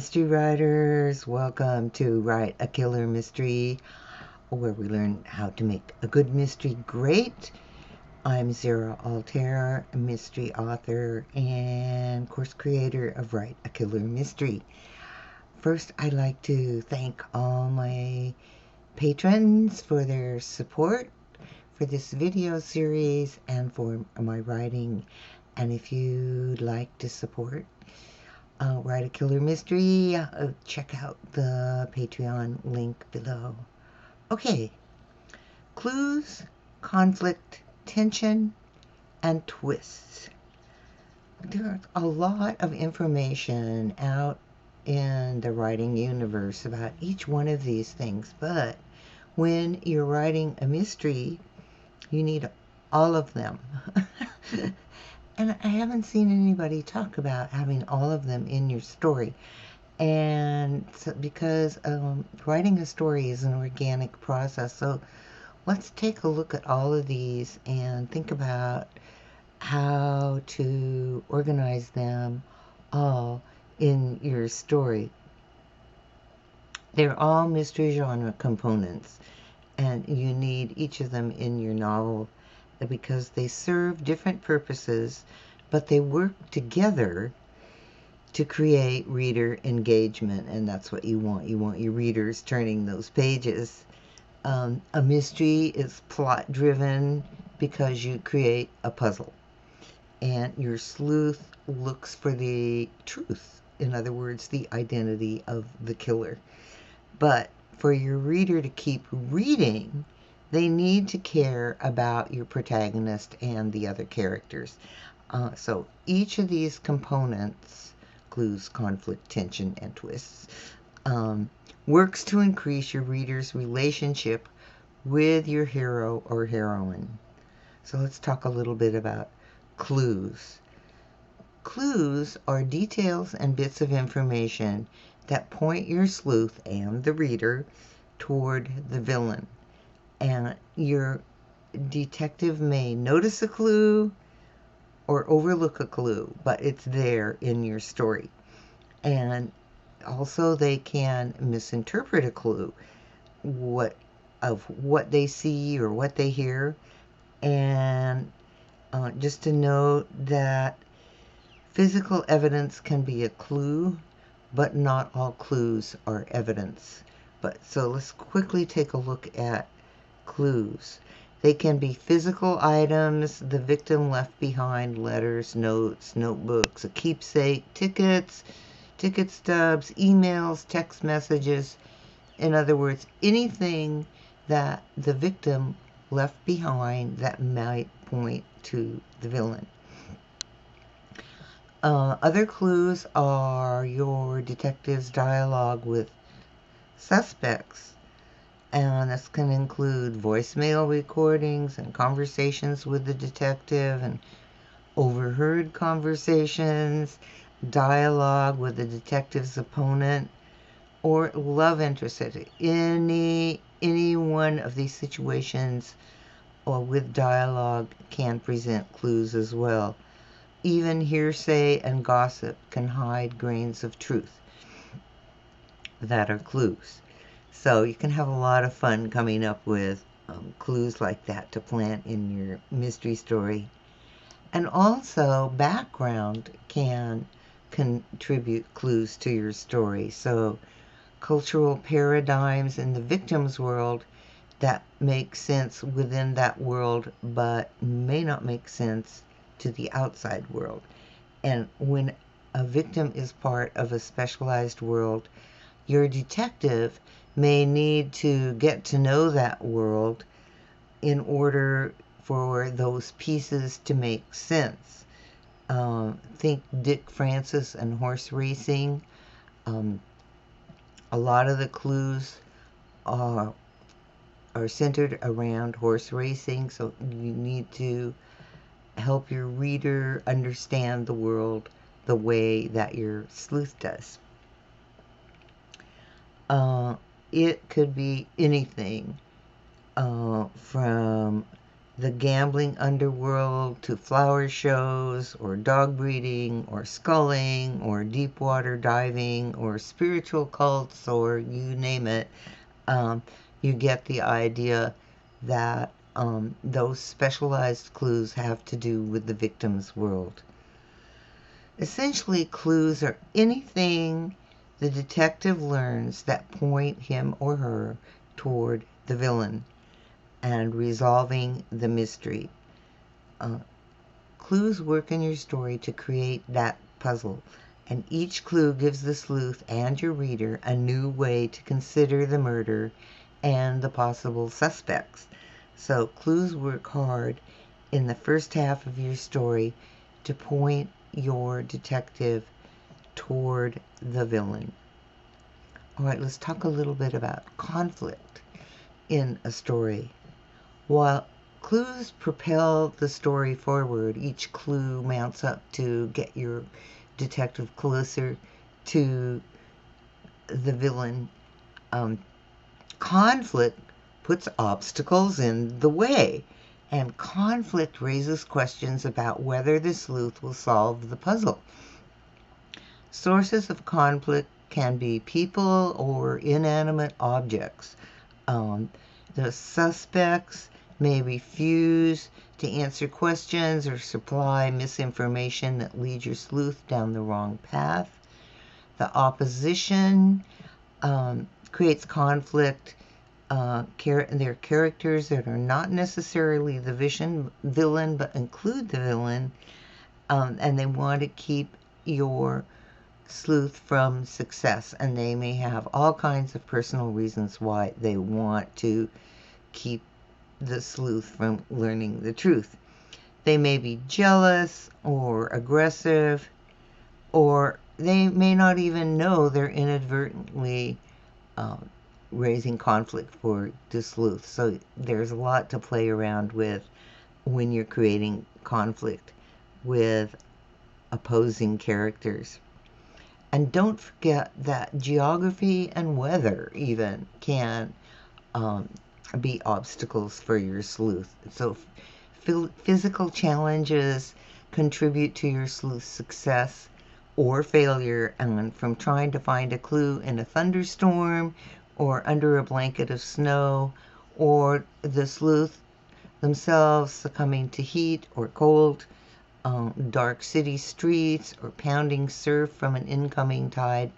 mystery writers, welcome to Write a Killer Mystery, where we learn how to make a good mystery great. I'm Zara, Altair, a mystery author and course creator of Write a Killer Mystery. First, I'd like to thank all my patrons for their support for this video series and for my writing. And if you'd like to support Write a Killer Mystery, check out the Patreon link below. Okay, clues, conflict, tension, and twists. There's a lot of information out in the writing universe about each one of these things, but when you're writing a mystery, you need all of them. And I haven't seen anybody talk about having all of them in your story. And so, because writing a story is an organic process, so let's take a look at all of these and think about how to organize them all in your story. They're all mystery genre components, and you need each of them in your novel because they serve different purposes, but they work together to create reader engagement, and that's what you want. You want your readers turning those pages. A mystery is plot driven because you create a puzzle, and your sleuth looks for the truth, in other words, the identity of the killer. But for your reader to keep reading, they need to care about your protagonist and the other characters. So each of these components, clues, conflict, tension, and twists, works to increase your reader's relationship with your hero or heroine. So let's talk a little bit about clues. Clues are details and bits of information that point your sleuth and the reader toward the villain. And your detective may notice a clue or overlook a clue, but it's there in your story. And also they can misinterpret a clue, what they see or what they hear. And just to note that physical evidence can be a clue, but not all clues are evidence. So let's quickly take a look at clues. They can be physical items the victim left behind: letters, notes, notebooks, a keepsake, tickets, ticket stubs, emails, text messages. In other words, anything that the victim left behind that might point to the villain. Other clues are your detective's dialogue with suspects. And this can include voicemail recordings and conversations with the detective and overheard conversations, dialogue with the detective's opponent, or love interest. Any one of these situations or with dialogue can present clues as well. Even hearsay and gossip can hide grains of truth that are clues. So you can have a lot of fun coming up with clues like that to plant in your mystery story. And also, background can contribute clues to your story. So cultural paradigms in the victim's world that make sense within that world, but may not make sense to the outside world. And when a victim is part of a specialized world, your detective may need to get to know that world in order for those pieces to make sense. Think Dick Francis and horse racing. A lot of the clues are centered around horse racing, so you need to help your reader understand the world the way that your sleuth does. It could be anything from the gambling underworld to flower shows or dog breeding or sculling or deep water diving or spiritual cults or you name it, um, you get the idea that those specialized clues have to do with the victim's world. Essentially, clues are anything the detective learns that point him or her toward the villain and resolving the mystery. Uh, Clues work in your story to create that puzzle, and each clue gives the sleuth and your reader a new way to consider the murder and the possible suspects. So clues work hard in the first half of your story to point your detective toward the villain. All right, let's talk a little bit about conflict in a story. While clues propel the story forward, each clue mounts up to get your detective closer to the villain. Conflict puts obstacles in the way, and conflict raises questions about whether the sleuth will solve the puzzle. Sources of conflict can be people or inanimate objects. Um, the suspects may refuse to answer questions or supply misinformation that leads your sleuth down the wrong path. The opposition creates conflict. They're characters that are not necessarily the villain, but include the villain, and they want to keep your sleuth from success, and they may have all kinds of personal reasons why they want to keep the sleuth from learning the truth. They may be jealous or aggressive, or they may not even know they're inadvertently raising conflict for the sleuth. So there's a lot to play around with when you're creating conflict with opposing characters. And don't forget that geography and weather even can be obstacles for your sleuth. So physical challenges contribute to your sleuth's success or failure, and from trying to find a clue in a thunderstorm or under a blanket of snow, or the sleuth themselves succumbing to heat or cold, dark city streets, or pounding surf from an incoming tide.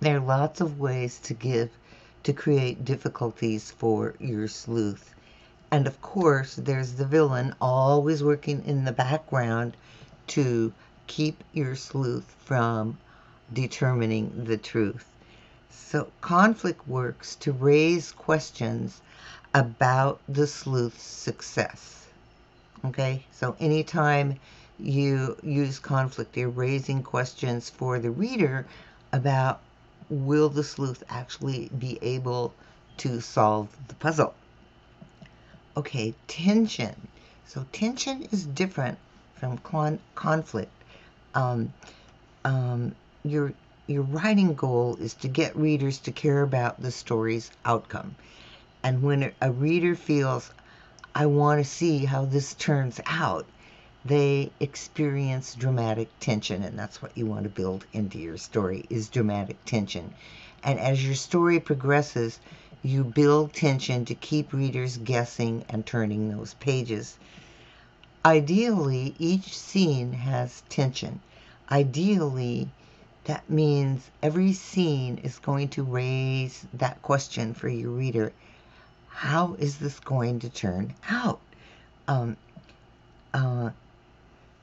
There are lots of ways to create difficulties for your sleuth. And of course, there's the villain always working in the background to keep your sleuth from determining the truth. So conflict works to raise questions about the sleuth's success. Okay, so anytime you use conflict, you're raising questions for the reader about will the sleuth actually be able to solve the puzzle. Okay, tension. So tension is different from conflict. Um, your writing goal is to get readers to care about the story's outcome. And when a reader feels, I want to see how this turns out, they experience dramatic tension, and that's what you want to build into your story, is dramatic tension. And as your story progresses, you build tension to keep readers guessing and turning those pages. Ideally, each scene has tension. Ideally, that means every scene is going to raise that question for your reader. How is this going to turn out?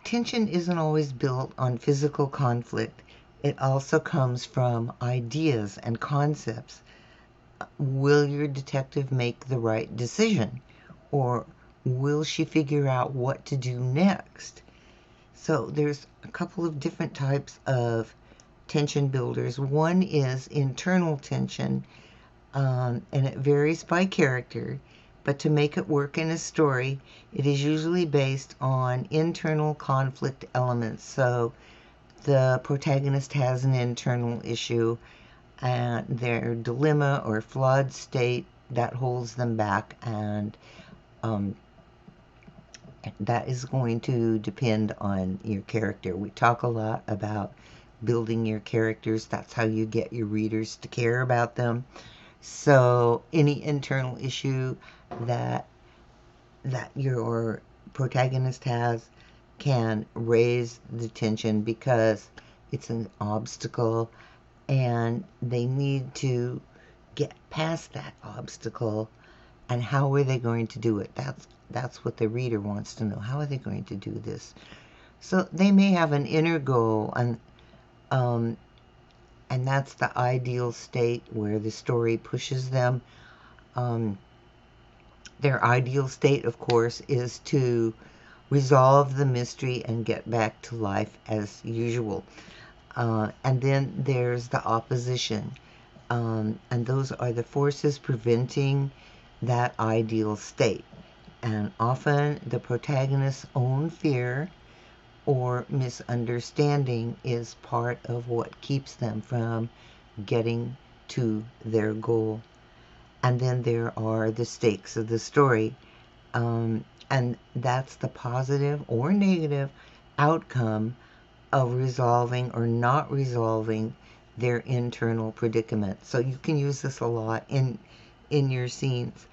Tension isn't always built on physical conflict. It also comes from ideas and concepts. Will your detective make the right decision? Or will she figure out what to do next? So there's a couple of different types of tension builders. One is internal tension, and it varies by character, but to make it work in a story, it is usually based on internal conflict elements. So the protagonist has an internal issue and their dilemma or flawed state that holds them back, and Um, that is going to depend on your character. We talk a lot about building your characters. That's how you get your readers to care about them. So any internal issue that your protagonist has can raise the tension because it's an obstacle and they need to get past that obstacle. And how are they going to do it? That's what the reader wants to know. How are they going to do this? So they may have an inner goal, um, and that's the ideal state where the story pushes them. Um, their ideal state, of course, is to resolve the mystery and get back to life as usual. And then there's the opposition. And those are the forces preventing that ideal state. And often the protagonist's own fear or misunderstanding is part of what keeps them from getting to their goal. And then there are the stakes of the story. And that's the positive or negative outcome of resolving or not resolving their internal predicament. So you can use this a lot in your scenes.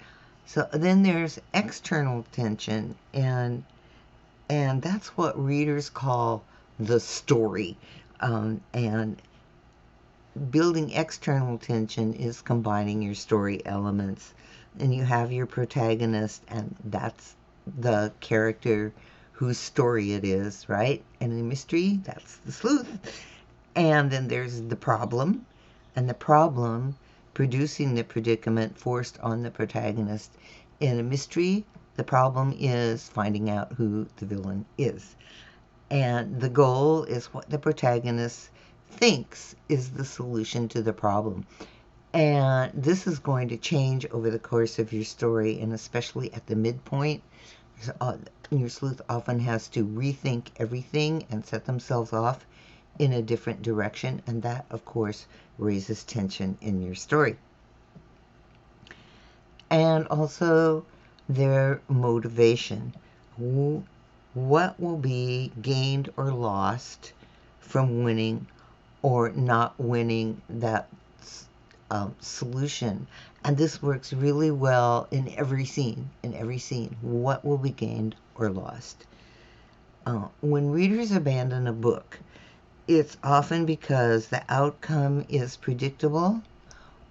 So then there's external tension, and that's what readers call the story. And building external tension is combining your story elements, and you have your protagonist, and that's the character whose story it is, right? And in mystery, that's the sleuth. And then there's the problem, and the problem producing the predicament forced on the protagonist. In a mystery, the problem is finding out who the villain is. And the goal is what the protagonist thinks is the solution to the problem. And this is going to change over the course of your story, and especially at the midpoint. Your sleuth often has to rethink everything and set themselves off in a different direction, and that, of course, raises tension in your story. And also their motivation. What will be gained or lost from winning or not winning that solution? And this works really well in every scene. What will be gained or lost? When readers abandon a book, it's often because the outcome is predictable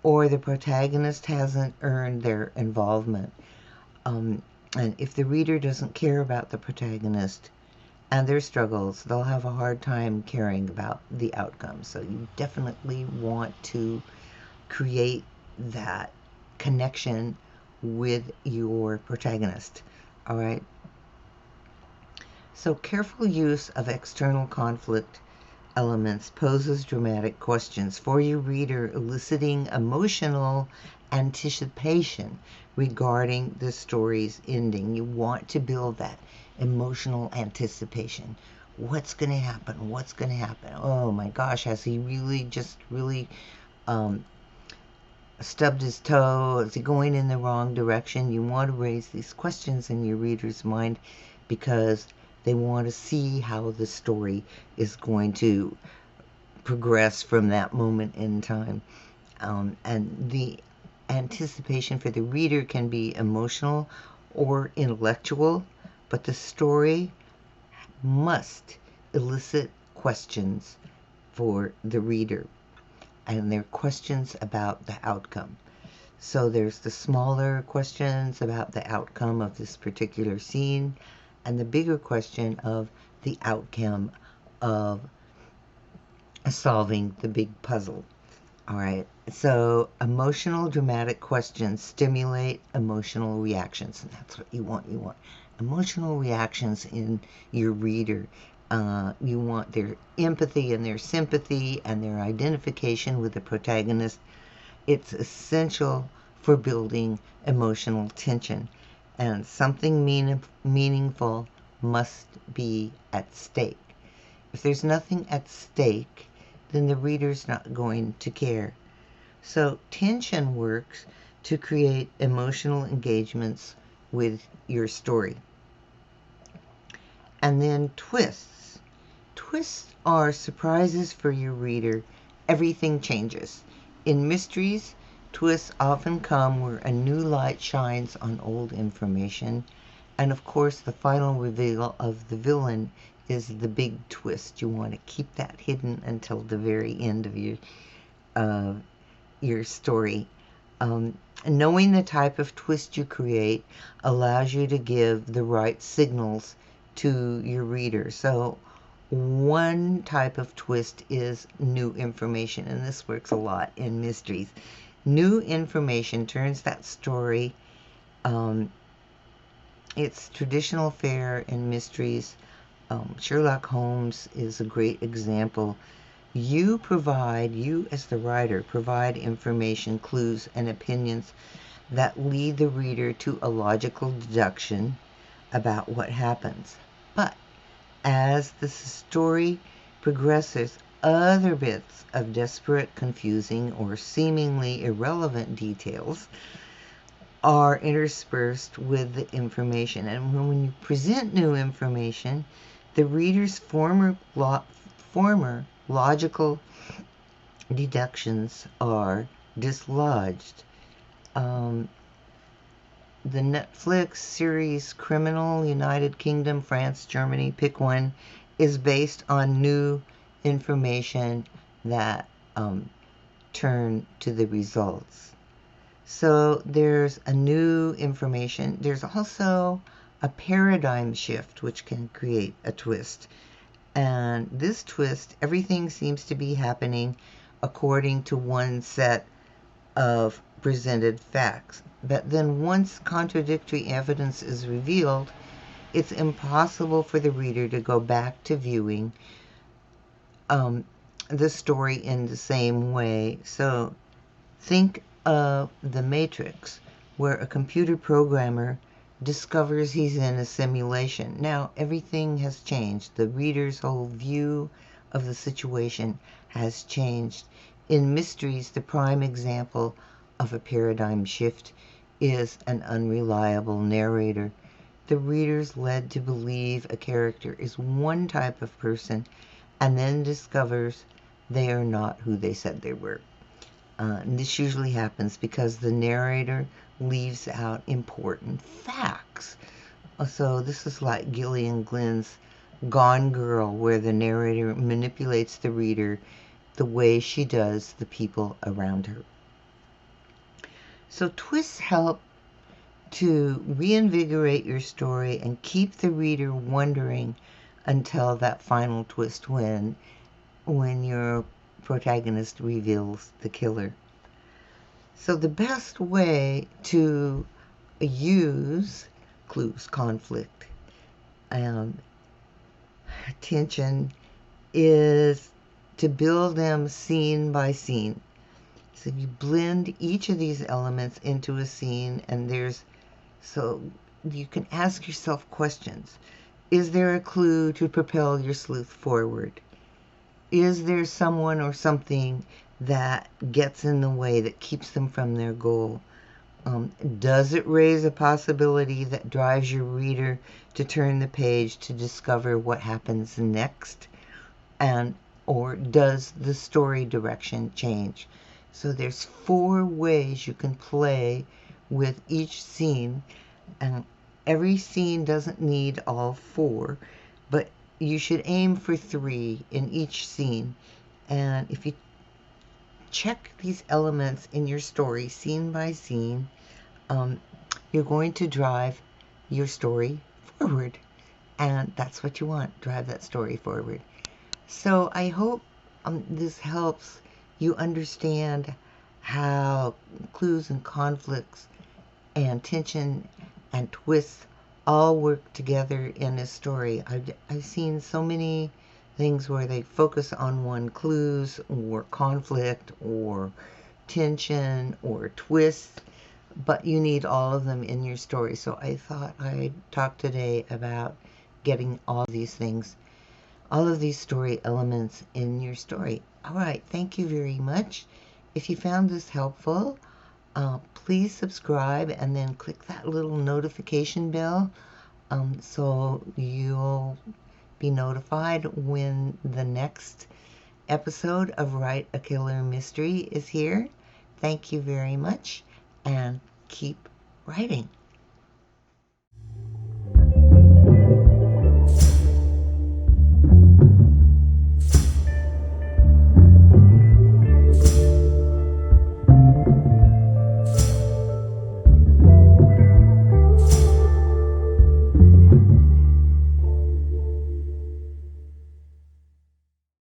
or the protagonist hasn't earned their involvement. And if the reader doesn't care about the protagonist and their struggles, they'll have a hard time caring about the outcome. So you definitely want to create that connection with your protagonist. All right. So careful use of external conflict elements poses dramatic questions for your reader, eliciting emotional anticipation regarding the story's ending. You want to build that emotional anticipation. What's going to happen? What's going to happen? Oh my gosh, has he really stubbed his toe? Is he going in the wrong direction? You want to raise these questions in your reader's mind because they want to see how the story is going to progress from that moment in time. And the anticipation for the reader can be emotional or intellectual, but the story must elicit questions for the reader. And they're questions about the outcome. So there's the smaller questions about the outcome of this particular scene, and the bigger question of the outcome of solving the big puzzle. All right. So emotional, dramatic questions stimulate emotional reactions, and that's what you want. You want emotional reactions in your reader. You want their empathy and their sympathy and their identification with the protagonist. It's essential for building emotional tension, and something meaningful must be at stake. If there's nothing at stake, then the reader's not going to care. So tension works to create emotional engagements with your story. And then twists. Twists are surprises for your reader. Everything changes. In mysteries, twists often come where a new light shines on old information. And of course, the final reveal of the villain is the big twist. You want to keep that hidden until the very end of your story. Knowing the type of twist you create allows you to give the right signals to your reader. So one type of twist is new information, and this works a lot in mysteries. New information turns that story, it's traditional fare in mysteries. Sherlock Holmes is a great example. You as the writer, provide information, clues, and opinions that lead the reader to a logical deduction about what happens. But as the story progresses, other bits of desperate, confusing, or seemingly irrelevant details are interspersed with the information. And when you present new information, the reader's former logical deductions are dislodged. The Netflix series Criminal, United Kingdom, France, Germany, pick one, is based on new information that turn to the results. So there's a new information. There's also a paradigm shift which can create a twist. And this twist, everything seems to be happening according to one set of presented facts. But then once contradictory evidence is revealed, it's impossible for the reader to go back to viewing the story in the same way. So think of The Matrix, where a computer programmer discovers he's in a simulation. Now, everything has changed. The reader's whole view of the situation has changed. In mysteries, the prime example of a paradigm shift is an unreliable narrator. The reader's led to believe a character is one type of person and then discovers they are not who they said they were. And this usually happens because the narrator leaves out important facts. So this is like Gillian Glynn's Gone Girl, where the narrator manipulates the reader the way she does the people around her. So twists help to reinvigorate your story and keep the reader wondering until that final twist when your protagonist reveals the killer. So the best way to use clues, conflict, tension is to build them scene by scene. So you blend each of these elements into a scene, and so you can ask yourself questions. Is there a clue to propel your sleuth forward? Is there someone or something that gets in the way, that keeps them from their goal? Does it raise a possibility that drives your reader to turn the page to discover what happens next? Or does the story direction change? So there's 4 ways you can play with each scene, and every scene doesn't need all 4, but you should aim for 3 in each scene. And if you check these elements in your story scene by scene, you're going to drive your story forward. And that's what you want, drive that story forward. So I hope this helps you understand how clues and conflicts and tension and twists all work together in a story. I've seen so many things where they focus on one, clues or conflict or tension or twist, but you need all of them in your story. So I thought I'd talk today about getting all these things, all of these story elements in your story. All right, thank you very much. If you found this helpful, Please subscribe and then click that little notification bell so you'll be notified when the next episode of Write a Killer Mystery is here. Thank you very much, and keep writing.